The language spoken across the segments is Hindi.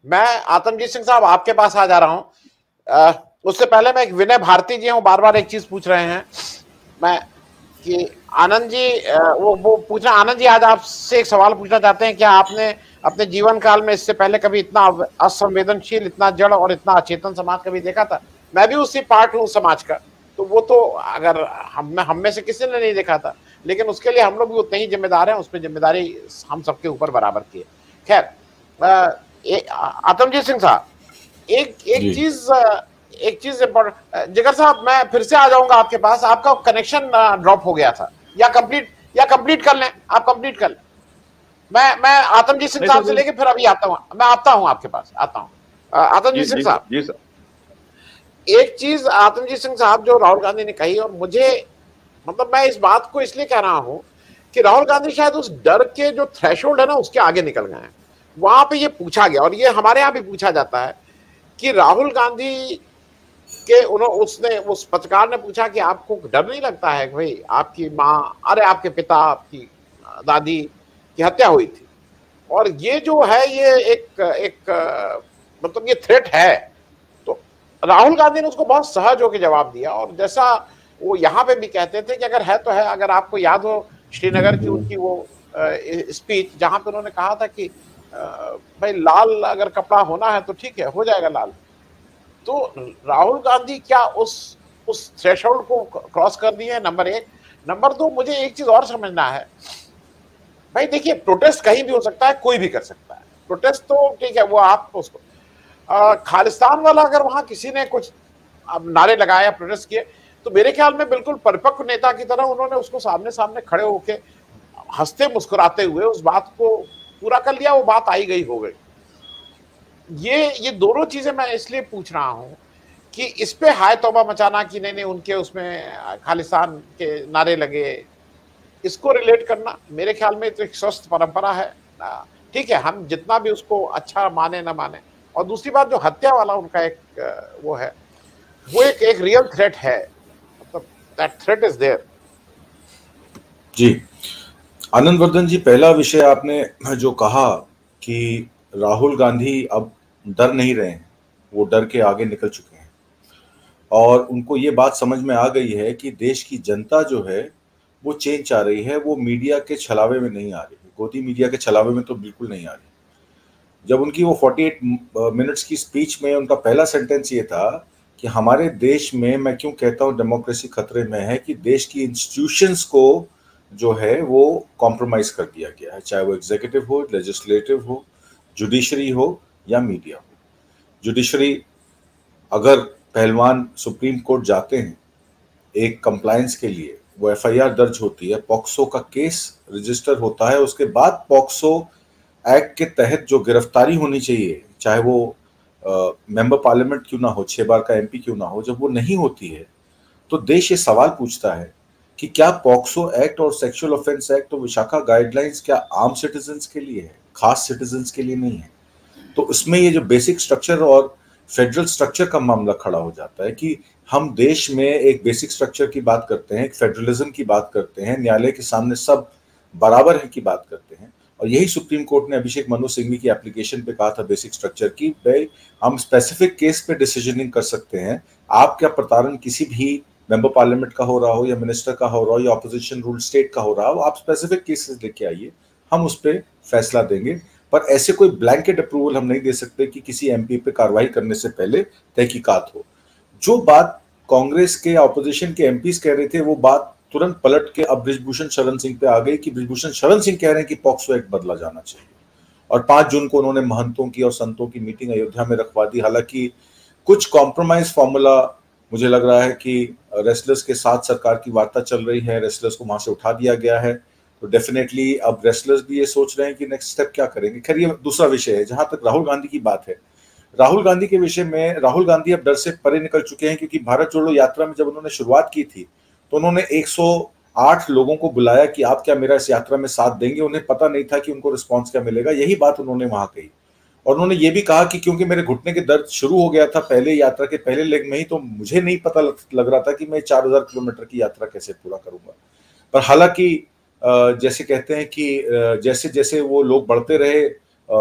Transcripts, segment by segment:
मैं आतमजीत सिंह साहब आपके पास आ जा रहा हूं। उससे पहले मैं एक विनय भारती जी हूं, बार बार एक चीज पूछ रहे हैं मैं कि आनंद जी, वो पूछ रहे हैं, आनंद जी आज आपसे एक सवाल पूछना चाहते हैं, क्या आपने अपने जीवन काल में इससे पहले कभी इतना असंवेदनशील, इतना जड़ और इतना अचेतन समाज कभी देखा था? मैं भी उसी पार्ट हूँ समाज का, तो वो तो अगर हम में से किसी ने नहीं देखा था, लेकिन उसके लिए हम लोग भी उतने ही जिम्मेदार हैं, उसमें जिम्मेदारी हम सबके ऊपर बराबर की है। खैर, आतमजीत सिंह साहब, एक चीज इम्पोर्टेंट, जिगर साहब मैं फिर से आ जाऊंगा आपके पास, आपका कनेक्शन ड्रॉप हो गया था, या कंप्लीट कर लें, आप कंप्लीट कर लें। मैं आतमजीत सिंह साहब से लेके फिर अभी आता हूँ, मैं आता हूँ आपके पास, आता हूँ। आतमजीत सिंह साहब, जी सर, एक चीज आतमजीत सिंह साहब जो राहुल गांधी ने कही, और मुझे मतलब मैं इस बात को इसलिए कह रहा हूं कि राहुल गांधी शायद उस डर के जो थ्रेशोल्ड है ना, उसके आगे निकल गए हैं। वहां पे ये पूछा गया, और ये हमारे यहाँ भी पूछा जाता है कि राहुल गांधी के उसने उस पत्रकार ने पूछा कि आपको डर नहीं लगता है कि भाई आपकी माँ, अरे आपके पिता, आपकी दादी की हत्या हुई थी, और ये जो है ये एक मतलब ये थ्रेट है। तो राहुल गांधी ने उसको बहुत सहज होकर जवाब दिया, और जैसा वो यहाँ पे भी कहते थे कि अगर है तो है, अगर आपको याद हो श्रीनगर की उनकी वो स्पीच, जहां पे उन्होंने कहा था कि भाई लाल अगर कपड़ा होना है तो ठीक है, हो जाएगा लाल। तो राहुल गांधी क्या उस थ्रेशोल्ड को क्रॉस कर दिए हैं? नंबर एक। नंबर दो, मुझे एक चीज और समझना है भाई, देखिए प्रोटेस्ट कहीं भी हो सकता है, कोई भी कर सकता है प्रोटेस्ट, तो ठीक है, वो आप उसको खालिस्तान वाला अगर वहां किसी ने कुछ नारे लगाए या प्रोटेस्ट किए, तो मेरे ख्याल में बिल्कुल परिपक्व नेता की तरह उन्होंने उसको सामने सामने खड़े होके हंसते मुस्कुराते हुए उस बात को पूरा कर लिया, वो बात आई गई हो गई। ये दोनों चीजें मैं इसलिए पूछ रहा हूं कि इस पे हाय तौबा मचाना कि नहीं उनके उसमें खालिस्तान के नारे लगे, इसको रिलेट करना मेरे ख्याल में तो एक स्वस्थ परंपरा है। ठीक है, हम जितना भी उसको अच्छा माने ना माने, और दूसरी बात जो हत्या वाला उनका एक वो है, वो एक रियल थ्रेट है, मतलब दैट थ्रेट इज देयर। जी आनंद वर्धन जी, पहला विषय आपने जो कहा कि राहुल गांधी अब डर नहीं रहे हैं, वो डर के आगे निकल चुके हैं, और उनको ये बात समझ में आ गई है कि देश की जनता जो है वो चेंज चाह रही है, वो मीडिया के छलावे में नहीं आ रही, गोदी मीडिया के छलावे में तो बिल्कुल नहीं आ रही। जब उनकी वो 48 मिनट्स की स्पीच में उनका पहला सेंटेंस ये था कि हमारे देश में, मैं क्यों कहता हूँ डेमोक्रेसी खतरे में है, कि देश की इंस्टीट्यूशंस को जो है वो कॉम्प्रोमाइज कर दिया गया है, चाहे वो एग्जीक्यूटिव हो, लेजिस्लेटिव हो, जुडिशरी हो या मीडिया हो। जुडिशरी, अगर पहलवान सुप्रीम कोर्ट जाते हैं एक कंप्लायंस के लिए, वो एफआईआर दर्ज होती है, पॉक्सो का केस रजिस्टर होता है, उसके बाद पॉक्सो एक्ट के तहत जो गिरफ्तारी होनी चाहिए, चाहे वो मेंबर पार्लियामेंट क्यों ना हो, 6 बार का एमपी क्यों ना हो, जब वो नहीं होती है तो देश ये सवाल पूछता है कि क्या पॉक्सो एक्ट और सेक्सुअल ऑफेंस एक्ट और विशाखा गाइडलाइंस क्या आम सिटीजन्स के लिए है, खास सिटीजन्स के लिए नहीं है? तो इसमें ये जो बेसिक स्ट्रक्चर और फेडरल स्ट्रक्चर का मामला खड़ा हो जाता है कि हम देश में एक बेसिक स्ट्रक्चर की बात करते हैं, एक फेडरलिज्म की बात करते हैं, न्यायालय के सामने सब बराबर है की बात करते हैं, और यही सुप्रीम कोर्ट ने अभिषेक मनु सिंघवी की एप्लीकेशन पे कहा था बेसिक स्ट्रक्चर की, भाई हम स्पेसिफिक केस पे डिसीजनिंग कर सकते हैं, आप क्या प्रताड़न किसी भी मेंबर पार्लियामेंट का हो रहा हो या मिनिस्टर का हो रहा हो या ऑपोजिशन रूल स्टेट का हो रहा हो, आप स्पेसिफिक केसेस लेके आइए, हम उस पर फैसला देंगे, पर ऐसे कोई ब्लैंकेट अप्रूवल हम नहीं दे सकते कि किसी एमपी पे कार्रवाई करने से पहले तहकीकात हो। जो बात कांग्रेस के ऑपोजिशन के एमपीज कह रहे थे, वो बात तुरंत पलट के अब बृजभूषण शरण सिंह पे आ गई कि बृजभूषण शरण सिंह कह रहे हैं कि पॉक्सो एक्ट बदला जाना चाहिए, और 5 जून को उन्होंने महंतों की और संतों की मीटिंग अयोध्या में रखवा दी। हालांकि कुछ कॉम्प्रोमाइज फॉर्मूला मुझे लग रहा है कि रेसलर्स के साथ सरकार की वार्ता चल रही है, रेसलर्स को वहां से उठा दिया गया है, तो डेफिनेटली अब रेसलर्स भी ये सोच रहे हैं कि नेक्स्ट स्टेप क्या करेंगे। खैर ये दूसरा विषय है। जहां तक राहुल गांधी की बात है, राहुल गांधी के विषय में, राहुल गांधी अब डर से परे निकल चुके हैं, क्योंकि भारत जोड़ो यात्रा में जब उन्होंने शुरुआत की थी तो उन्होंने 108 लोगों को बुलाया कि आप क्या मेरा इस यात्रा में साथ देंगे। उन्हें पता नहीं था कि उनको रिस्पॉन्स क्या मिलेगा, यही बात उन्होंने वहां कही। और उन्होंने ये भी कहा कि क्योंकि मेरे घुटने के दर्द शुरू हो गया था पहले यात्रा के पहले लेग में ही, तो मुझे नहीं पता लग रहा था कि मैं 4000 किलोमीटर की यात्रा कैसे पूरा करूंगा। पर हालांकि जैसे कहते हैं कि जैसे जैसे वो लोग बढ़ते रहे,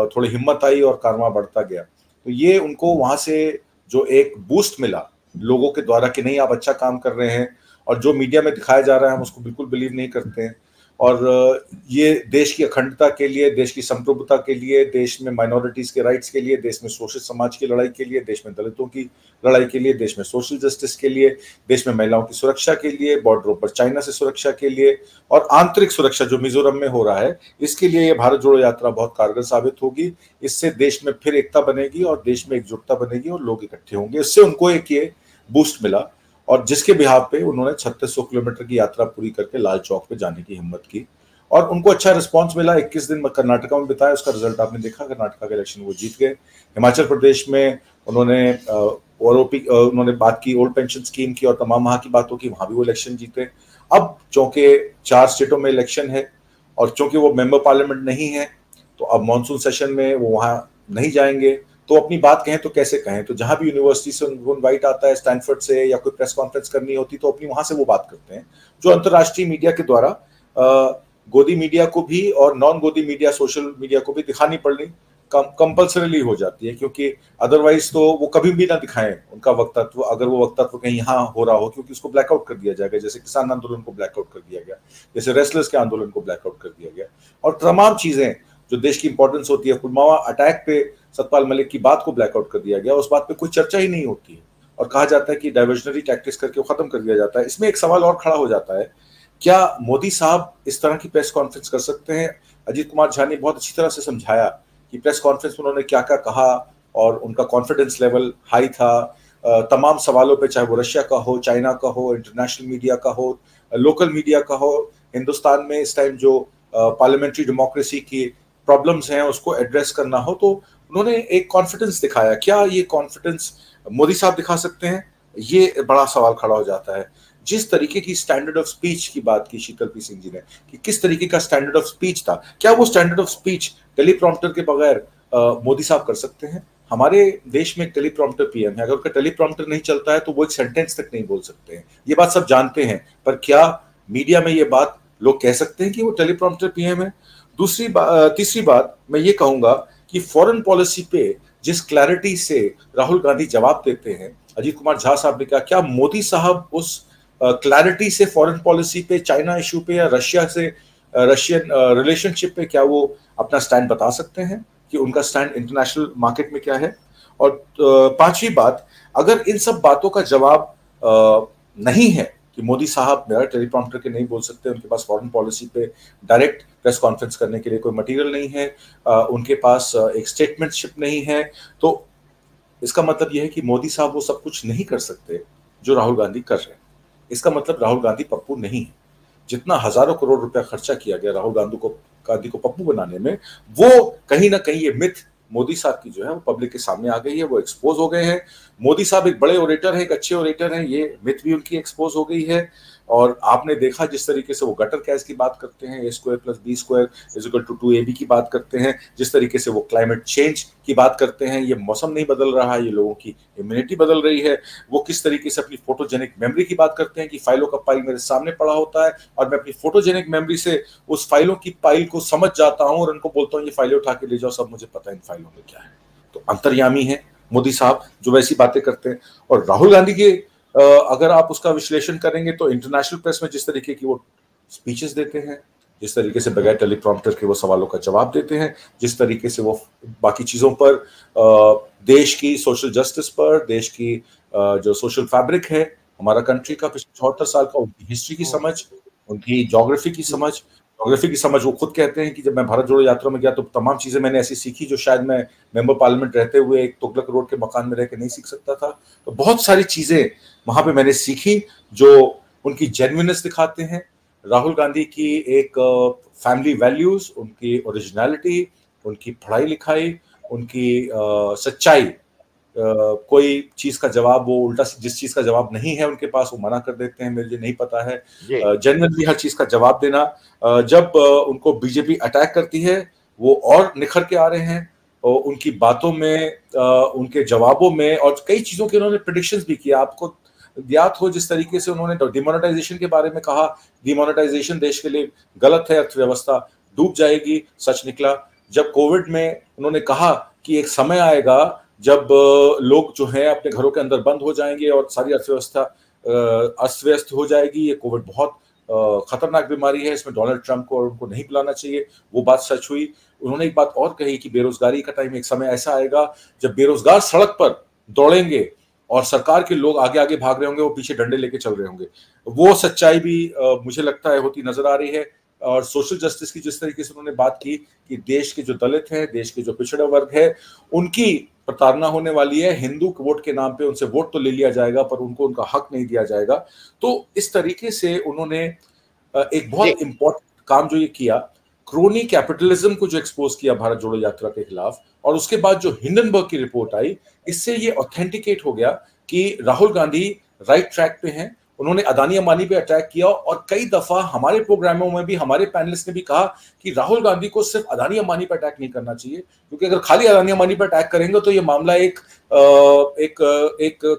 थोड़ी हिम्मत आई और कारवां बढ़ता गया। तो ये उनको वहां से जो एक बूस्ट मिला लोगों के द्वारा कि नहीं आप अच्छा काम कर रहे हैं, और जो मीडिया में दिखाया जा रहा है हम उसको बिल्कुल बिलीव नहीं करते हैं। और ये देश की अखंडता के लिए, देश की संप्रभुता के लिए, देश में माइनॉरिटीज के राइट्स के लिए, देश में शोषित समाज की लड़ाई के लिए, देश में दलितों की लड़ाई के लिए, देश में सोशल जस्टिस के लिए, देश में महिलाओं की सुरक्षा के लिए, बॉर्डरों पर चाइना से सुरक्षा के लिए, और आंतरिक सुरक्षा जो मिजोरम में हो रहा है, इसके लिए ये भारत जोड़ो यात्रा बहुत कारगर साबित होगी। इससे देश में फिर एकता बनेगी और देश में एकजुटता बनेगी और लोग इकट्ठे होंगे। इससे उनको एक ये बूस्ट मिला, और जिसके बिहाफ पे उन्होंने 3600 किलोमीटर की यात्रा पूरी करके लाल चौक पे जाने की हिम्मत की, और उनको अच्छा रिस्पांस मिला। 21 दिन कर्नाटका में बिताया, उसका रिजल्ट आपने देखा, कर्नाटका के इलेक्शन वो जीत गए। हिमाचल प्रदेश में उन्होंने बात की ओल्ड पेंशन स्कीम की और तमाम वहां की बातों की, वहां भी वो इलेक्शन जीते। अब चूंकि 4 स्टेटों में इलेक्शन है और चूंकि वो मेंबर पार्लियामेंट नहीं है, तो अब मानसून सेशन में वो वहां नहीं जाएंगे, तो अपनी बात कहें तो कैसे कहें। तो जहां भी यूनिवर्सिटी से उनको इनवाइट आता है, स्टैनफोर्ड से, या कोई प्रेस कॉन्फ्रेंस करनी होती तो अपनी वहां से वो बात करते हैं, जो अंतर्राष्ट्रीय मीडिया के द्वारा गोदी मीडिया को भी और नॉन गोदी मीडिया, सोशल मीडिया को भी दिखानी पड़नी कंपल्सरीली हो जाती है, क्योंकि अदरवाइज तो वो कभी भी ना दिखाएं उनका वक्तव्य, अगर वो वक्तव्य कहीं यहाँ हो रहा हो, क्योंकि उसको ब्लैकआउट कर दिया जाएगा, जैसे किसान आंदोलन को ब्लैकआउट कर दिया गया, जैसे रेसलर्स के आंदोलन को ब्लैकआउट कर दिया गया, और तमाम चीजें जो देश की इंपॉर्टेंस होती है, पुलवामा अटैक पे सतपाल मलिक की बात को ब्लैकआउट कर दिया गया, उस बात पे कोई चर्चा ही नहीं होती है, और कहा जाता है कि डाइवर्जनरी टैक्टिक्स करके वो खत्म कर दिया जाता है। इसमें एक सवाल और खड़ा हो जाता है, क्या मोदी साहब इस तरह की प्रेस कॉन्फ्रेंस कर सकते हैं? अजीत कुमार झा ने बहुत अच्छी तरह से समझाया कि प्रेस कॉन्फ्रेंस में उन्होंने क्या क्या कहा, और उनका कॉन्फिडेंस लेवल हाई था तमाम सवालों पे, चाहे वो रशिया का हो, चाइना का हो, इंटरनेशनल मीडिया का हो, लोकल मीडिया का हो। हिंदुस्तान में इस टाइम जो पार्लियामेंट्री डेमोक्रेसी की प्रॉब्लम्स हैं उसको एड्रेस करना हो, तो उन्होंने एक कॉन्फिडेंस दिखाया। क्या ये कॉन्फिडेंस मोदी साहब दिखा सकते हैं? ये बड़ा सवाल खड़ा हो जाता है। जिस तरीके की स्टैंडर्ड ऑफ स्पीच की बात की शीतल पी सिंह जी ने, कि किस तरीके का स्टैंडर्ड ऑफ स्पीच था, क्या वो स्टैंडर्ड ऑफ स्पीच टेलीप्रॉम्प्टर के बगैर मोदी साहब कर सकते हैं? हमारे देश में एक टेलीप्रॉम्प्टर पीएम है, अगर उसका टेलीप्रॉम्प्टर नहीं चलता है तो वो एक सेंटेंस तक नहीं बोल सकते हैं। ये बात सब जानते हैं, पर क्या मीडिया में ये बात लोग कह सकते हैं कि वो टेलीप्रॉम्प्टर पीएम है? तीसरी बात मैं ये कहूंगा कि फॉरेन पॉलिसी पे जिस क्लैरिटी से राहुल गांधी जवाब देते हैं, अजीत कुमार झा साहब ने कहा, क्या मोदी साहब उस क्लैरिटी से फॉरेन पॉलिसी पे, चाइना इशू पे, या रशियन रिलेशनशिप पे क्या वो अपना स्टैंड बता सकते हैं कि उनका स्टैंड इंटरनेशनल मार्केट में क्या है? और पांचवी बात, अगर इन सब बातों का जवाब नहीं है कि मोदी साहब मेरा टेलीप्रॉम्प्टर के नहीं बोल सकते, उनके पास फॉरेन पॉलिसी पे डायरेक्ट प्रेस कॉन्फ्रेंस करने के लिए कोई मटेरियल नहीं है, उनके पास एक स्टेटमेंटशिप नहीं है, तो इसका मतलब यह है कि मोदी साहब वो सब कुछ नहीं कर सकते जो राहुल गांधी कर रहे हैं। इसका मतलब राहुल गांधी पप्पू नहीं है। जितना हजारों करोड़ रुपया खर्चा किया गया राहुल गांधी को पप्पू बनाने में, वो कहीं ना कहीं ये मिथ मोदी साहब की जो है वो पब्लिक के सामने आ गई है, वो एक्सपोज हो गए हैं। मोदी साहब एक बड़े ओरेटर हैं, एक अच्छे ओरेटर हैं, ये मिथ भी उनकी एक्सपोज हो गई है। और आपने देखा जिस तरीके से वो गटर कैश की बात करते हैं, a² + b² = 2ab की बात करते हैं, जिस तरीके से वो क्लाइमेट चेंज की बात करते हैं, ये मौसम नहीं बदल रहा है, ये लोगों की इम्यूनिटी बदल रही है, वो किस तरीके से अपनी फोटोजेनिक मेमोरी की बात करते हैं कि फाइलों का पाइल मेरे सामने पड़ा होता है और मैं अपनी फोटोजेनिक मेमोरी से उस फाइलों की पाइल को समझ जाता हूं और उनको बोलता हूं ये फाइलें उठा के ले जाओ, सब मुझे पता है इन फाइलों में क्या है। तो अंतर्यामी है मोदी साहब जो वैसी बातें करते हैं। और राहुल गांधी के अगर आप उसका विश्लेषण करेंगे तो इंटरनेशनल प्रेस में जिस तरीके की वो स्पीचेस देते हैं, जिस तरीके से बगैर टेलीप्रॉम्प्टर के वो सवालों का जवाब देते हैं, जिस तरीके से वो बाकी चीजों पर, देश की सोशल जस्टिस पर, देश की जो सोशल फैब्रिक है हमारा कंट्री का पिछले 74 साल का, उनकी हिस्ट्री की समझ, उनकी ज्योग्राफी की समझ, वो खुद कहते हैं कि जब मैं भारत जोड़ो यात्रा में गया तो तमाम चीजें मैंने ऐसी सीखी जो शायद मैं मेंबर पार्लियामेंट रहते हुए एक तुगलक रोड के मकान में रह के नहीं सीख सकता था। तो बहुत सारी चीजें वहां पे मैंने सीखी जो उनकी जेन्युइननेस दिखाते हैं, राहुल गांधी की एक फैमिली वैल्यूज, उनकी ओरिजिनलिटी, उनकी पढ़ाई लिखाई, उनकी सच्चाई। कोई चीज का जवाब वो उल्टा, जिस चीज का जवाब नहीं है उनके पास, वो मना कर देते हैं, मेरे लिए नहीं पता है। जेन्युइनली हर चीज का जवाब देना। जब उनको बीजेपी अटैक करती है वो और निखर के आ रहे हैं, उनकी बातों में, उनके जवाबों में, और कई चीजों के उन्होंने प्रेडिक्शंस भी किया। आपको ज्ञात हो जिस तरीके से उन्होंने डिमोनेटाइजेशन के बारे में कहा, डिमोनेटाइजेशन देश के लिए गलत है, अर्थव्यवस्था डूब जाएगी, सच निकला। जब कोविड में उन्होंने कहा कि एक समय आएगा जब लोग जो है अपने घरों के अंदर बंद हो जाएंगे और सारी अर्थव्यवस्था अस्त व्यस्त हो जाएगी, ये कोविड बहुत खतरनाक बीमारी है, इसमें डोनाल्ड ट्रंप को और उनको नहीं बुलाना चाहिए, वो बात सच हुई। उन्होंने एक बात और कही कि बेरोजगारी का टाइम, एक समय ऐसा आएगा जब बेरोजगार सड़क पर दौड़ेंगे और सरकार के लोग आगे आगे भाग रहे होंगे, वो पीछे डंडे लेके चल रहे होंगे। वो सच्चाई भी मुझे लगता है होती नजर आ रही है। और सोशल जस्टिस की जिस तरीके से उन्होंने बात की कि देश के जो दलित हैं, देश के जो पिछड़ा वर्ग है, उनकी प्रताड़ना होने वाली है, हिंदू वोट के नाम पे उनसे वोट तो ले लिया जाएगा पर उनको उनका हक नहीं दिया जाएगा। तो इस तरीके से उन्होंने एक बहुत इंपॉर्टेंट काम जो ये किया, क्रोनी कैपिटलिज्म को जो एक्सपोज किया भारत जोड़ो यात्रा के खिलाफ, और उसके बाद जो हिंडनबर्ग की रिपोर्ट आई, इससे ये ऑथेंटिकेट हो गया कि राहुल गांधी राइट ट्रैक पे हैं। उन्होंने अदानी अंबानी पे अटैक किया और कई दफा हमारे प्रोग्रामों में भी हमारे पैनलिस्ट ने भी कहा कि राहुल गांधी को सिर्फ अदानी अंबानी पे अटैक नहीं करना चाहिए, क्योंकि अगर खाली अदानी अंबानी पे अटैक करेंगे तो ये मामला एक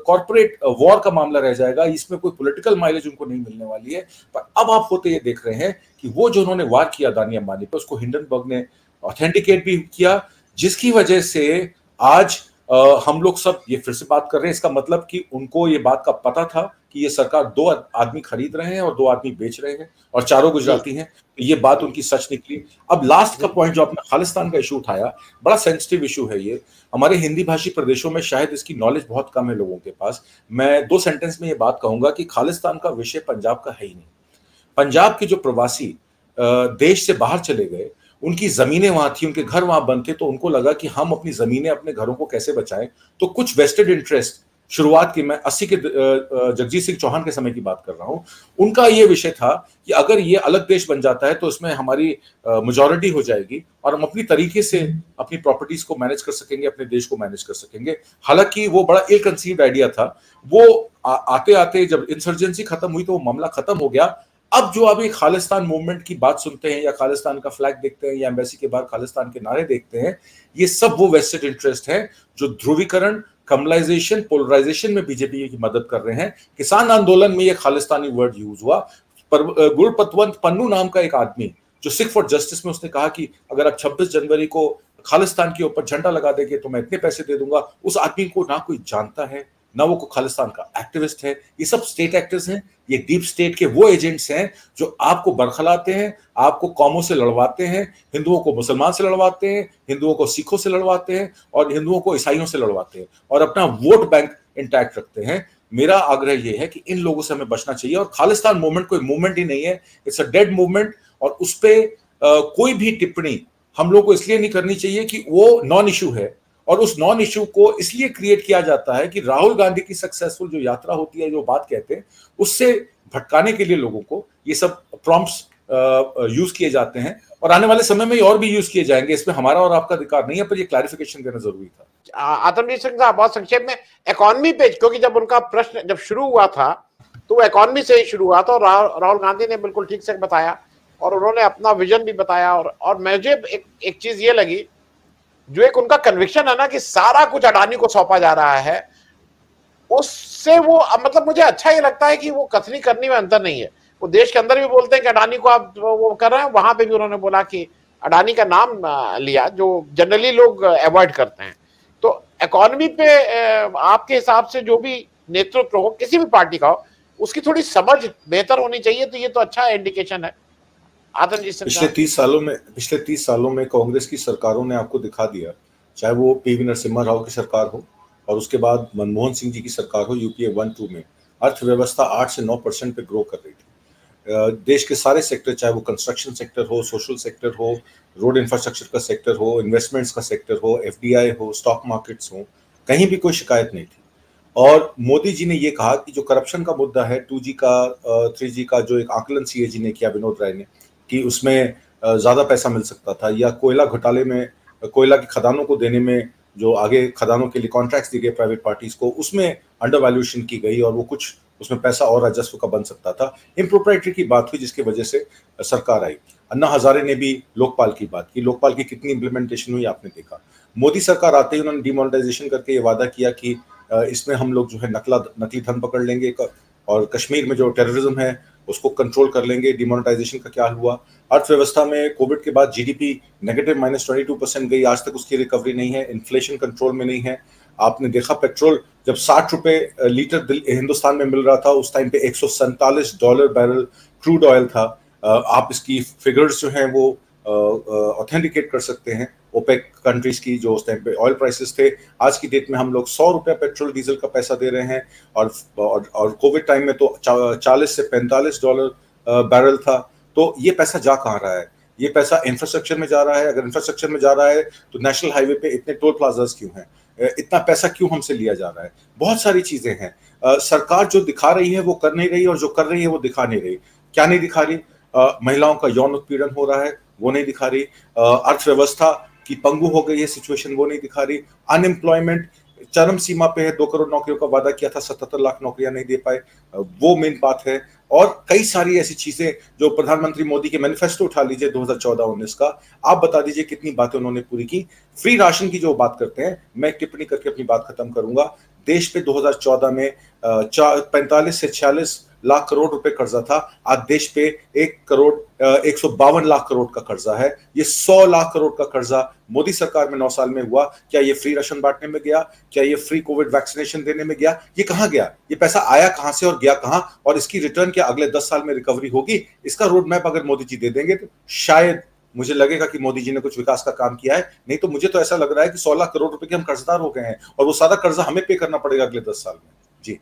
कॉर्पोरेट वॉर का मामला रह जाएगा, इसमें कोई पॉलिटिकल माइलेज उनको नहीं मिलने वाली है। पर अब आप होते ये देख रहे हैं कि वो जो उन्होंने वार किया अदानी अंबानी पे, उसको हिंडनबर्ग ने ऑथेंटिकेट भी किया, जिसकी वजह से आज हम लोग सब ये फिर से बात कर रहे हैं। इसका मतलब कि उनको ये बात का पता था कि ये सरकार 2 आदमी खरीद रहे हैं और 2 आदमी बेच रहे हैं और चारों गुजराती हैं, तो ये बात उनकी सच निकली। अब लास्ट का पॉइंट जो आपने खालिस्तान का इशू उठाया, बड़ा सेंसिटिव इशू है ये। हमारे हिंदी भाषी प्रदेशों में शायद इसकी नॉलेज बहुत कम है लोगों के पास। मैं 2 सेंटेंस में ये बात कहूंगा कि खालिस्तान का विषय पंजाब का है ही नहीं। पंजाब के जो प्रवासी देश से बाहर चले गए, उनकी जमीनें वहां थी, उनके घर वहां बंद थे, तो उनको लगा कि हम अपनी जमीनें, अपने घरों को कैसे बचाएं। तो कुछ वेस्टेड इंटरेस्ट शुरुआत की, मैं 80 के जगजीत सिंह चौहान के समय की बात कर रहा हूं, उनका ये विषय था कि अगर ये अलग देश बन जाता है तो इसमें हमारी मेजॉरिटी हो जाएगी और हम अपनी तरीके से अपनी प्रॉपर्टीज को मैनेज कर सकेंगे, अपने देश को मैनेज कर सकेंगे। हालांकि वो बड़ा इल कंसीव्ड आइडिया था। वो आते आते जब इंसर्जेंसी खत्म हुई तो वो मामला खत्म हो गया। अब जो अभी खालिस्तान मूवमेंट की बात सुनते हैं या खालिस्तान का फ्लैग देखते हैं या एम्बेसी के बाहर खालिस्तान के नारे देखते हैं, ये सब वो वेस्टेड इंटरेस्ट है जो ध्रुवीकरण, कमलाइजेशन, पोलराइजेशन में बीजेपी की मदद कर रहे हैं। किसान आंदोलन में ये खालिस्तानी वर्ड यूज हुआ। पर गुरपतवंत पन्नू नाम का एक आदमी जो सिख फॉर जस्टिस में, उसने कहा कि अगर आप 26 जनवरी को खालिस्तान के ऊपर झंडा लगा देंगे तो मैं इतने पैसे दे दूंगा। उस आदमी को ना कोई जानता है, ना वो खालिस्तान का एक्टिविस्ट है। ये सब स्टेट एक्टर्स हैं, ये डीप स्टेट के वो एजेंट्स हैं जो आपको बरखलाते हैं, आपको कौमों से लड़वाते हैं, हिंदुओं को मुसलमान से लड़वाते हैं, हिंदुओं को सिखों से लड़वाते हैं और हिंदुओं को ईसाइयों से लड़वाते हैं और अपना वोट बैंक इंटैक्ट रखते हैं। मेरा आग्रह यह है कि इन लोगों से हमें बचना चाहिए। और खालिस्तान मूवमेंट कोई मूवमेंट ही नहीं है, इट्स अ डेड मूवमेंट। और उस पर कोई भी टिप्पणी हम लोग को इसलिए नहीं करनी चाहिए कि वो नॉन इशू है, और उस नॉन इशू को इसलिए क्रिएट किया जाता है कि राहुल गांधी की सक्सेसफुल जो यात्रा होती है, जो बात कहते हैं, उससे भटकाने के लिए लोगों को ये सब प्रॉम्प्ट्स यूज किए जाते हैं और आने वाले समय में और भी यूज किए जाएंगे। इसमें हमारा और आपका अधिकार नहीं है, पर ये क्लैरिफिकेशन करना जरूरी था। आतमजीत सिंह साहब, बहुत संक्षेप में इकोनॉमी पे, क्योंकि जब उनका प्रश्न जब शुरू हुआ था तो वो इकोनॉमी से ही शुरू हुआ था और राहुल गांधी ने बिल्कुल ठीक से बताया और उन्होंने अपना विजन भी बताया। और मुझे एक चीज ये लगी, जो एक उनका कन्विक्शन है ना कि सारा कुछ अडानी को सौंपा जा रहा है, उससे वो मतलब मुझे अच्छा ये लगता है कि वो कथनी करनी में अंतर नहीं है। वो देश के अंदर भी बोलते हैं कि अडानी को आप वो कर रहे हैं, वहां पे भी उन्होंने बोला कि अडानी का नाम लिया, जो जनरली लोग अवॉइड करते हैं। तो इकोनॉमी पे आपके हिसाब से जो भी नेतृत्व हो किसी भी पार्टी का हो, उसकी थोड़ी समझ बेहतर होनी चाहिए। तो ये तो अच्छा इंडिकेशन है। पिछले 30 सालों में कांग्रेस की सरकारों ने आपको दिखा दिया, चाहे वो पीवी नरसिम्हा राव की सरकार हो और उसके बाद मनमोहन सिंह जी की सरकार हो, यूपीए 1-2 में अर्थव्यवस्था 8 से 9% पे ग्रो कर रही थी। देश के सारे सेक्टर, चाहे वो कंस्ट्रक्शन सेक्टर हो, सोशल सेक्टर हो, रोड इंफ्रास्ट्रक्चर का सेक्टर हो, इन्वेस्टमेंट्स का सेक्टर हो, एफडीआई हो, स्टॉक मार्केट्स हो, कहीं भी कोई शिकायत नहीं थी। और मोदी जी ने ये कहा कि जो करप्शन का मुद्दा है, 2G का 3G का जो एक आकलन सीएजी ने किया, विनोद राय ने, कि उसमें ज्यादा पैसा मिल सकता था, या कोयला घोटाले में कोयला की खदानों को देने में जो आगे खदानों के लिए कॉन्ट्रैक्ट्स दिए गए प्राइवेट पार्टीज को, उसमें अंडर वैल्यूएशन की गई और वो कुछ उसमें पैसा और राजस्व का बन सकता था। इम्प्रोप्राइटरी की बात हुई जिसकी वजह से सरकार आई। अन्ना हजारे ने भी लोकपाल की बात की। लोकपाल की कितनी इंप्लीमेंटेशन हुई आपने देखा। मोदी सरकार आते ही उन्होंने डिमोनेटाइजेशन करके ये वादा किया कि इसमें हम लोग जो है नकली धन पकड़ लेंगे, और कश्मीर में जो टेररिज्म है उसको कंट्रोल कर लेंगे। डिमोनेटाइजेशन का क्या हुआ, अर्थव्यवस्था में कोविड के बाद जीडीपी नेगेटिव -22% गई, आज तक उसकी रिकवरी नहीं है, इन्फ्लेशन कंट्रोल में नहीं है। आपने देखा पेट्रोल जब 60 रुपए लीटर हिंदुस्तान में मिल रहा था, उस टाइम पे $147 बैरल क्रूड ऑयल था। आप इसकी फिगर्स जो हैं वो ऑथेंटिकेट कर सकते हैं ओपेक कंट्रीज की, जो उस टाइम पे ऑयल प्राइसेस थे। आज की डेट में हम लोग 100 रुपया पेट्रोल डीजल का पैसा दे रहे हैं, और कोविड टाइम में तो 40 से $45 बैरल था। तो ये पैसा जा कहाँ रहा है? ये पैसा इंफ्रास्ट्रक्चर में जा रहा है। अगर इंफ्रास्ट्रक्चर में जा रहा है तो नेशनल हाईवे पे इतने टोल प्लाजास क्यों हैं? इतना पैसा क्यों हमसे लिया जा रहा है? बहुत सारी चीजें हैं। सरकार जो दिखा रही है वो कर नहीं रही, और जो कर रही है वो दिखा नहीं रही। क्या नहीं दिखा रही? महिलाओं का यौन उत्पीड़न हो रहा है, वो नहीं दिखा रही। अर्थव्यवस्था की पंगु हो गई है सिचुएशन, वो नहीं दिखा रही। अनएम्प्लॉयमेंट चरम सीमा पे है, 2 करोड़ नौकरियों का वादा किया था, 77 लाख नौकरियां नहीं दे पाए, वो मेन बात है। और कई सारी ऐसी चीजें जो प्रधानमंत्री मोदी के मैनिफेस्टो उठा लीजिए 2014-19 का, आप बता दीजिए कितनी बातें उन्होंने पूरी की। फ्री राशन की जो बात करते हैं, मैं टिप्पणी करके अपनी बात खत्म करूंगा। देश पे 2014 में 45 से 46 लाख करोड़ रुपए कर्जा था। आज देश पे 1,152 लाख करोड़ का कर्जा है। ये 100 लाख करोड़ का कर्जा मोदी सरकार में 9 साल में हुआ। क्या ये फ्री राशन बांटने में गया? क्या ये फ्री कोविड वैक्सीनेशन देने में गया? ये कहां गया? ये पैसा आया कहां से और गया कहां? और इसकी रिटर्न क्या अगले 10 साल में रिकवरी होगी? इसका रोड मैप अगर मोदी जी दे देंगे तो शायद मुझे लगेगा कि मोदी जी ने कुछ विकास का काम किया है। नहीं तो मुझे तो ऐसा लग रहा है कि 16 लाख करोड़ रुपए के हम कर्जदार हो गए हैं, और वो सारा कर्जा हमें पे करना पड़ेगा अगले 10 साल में। जी।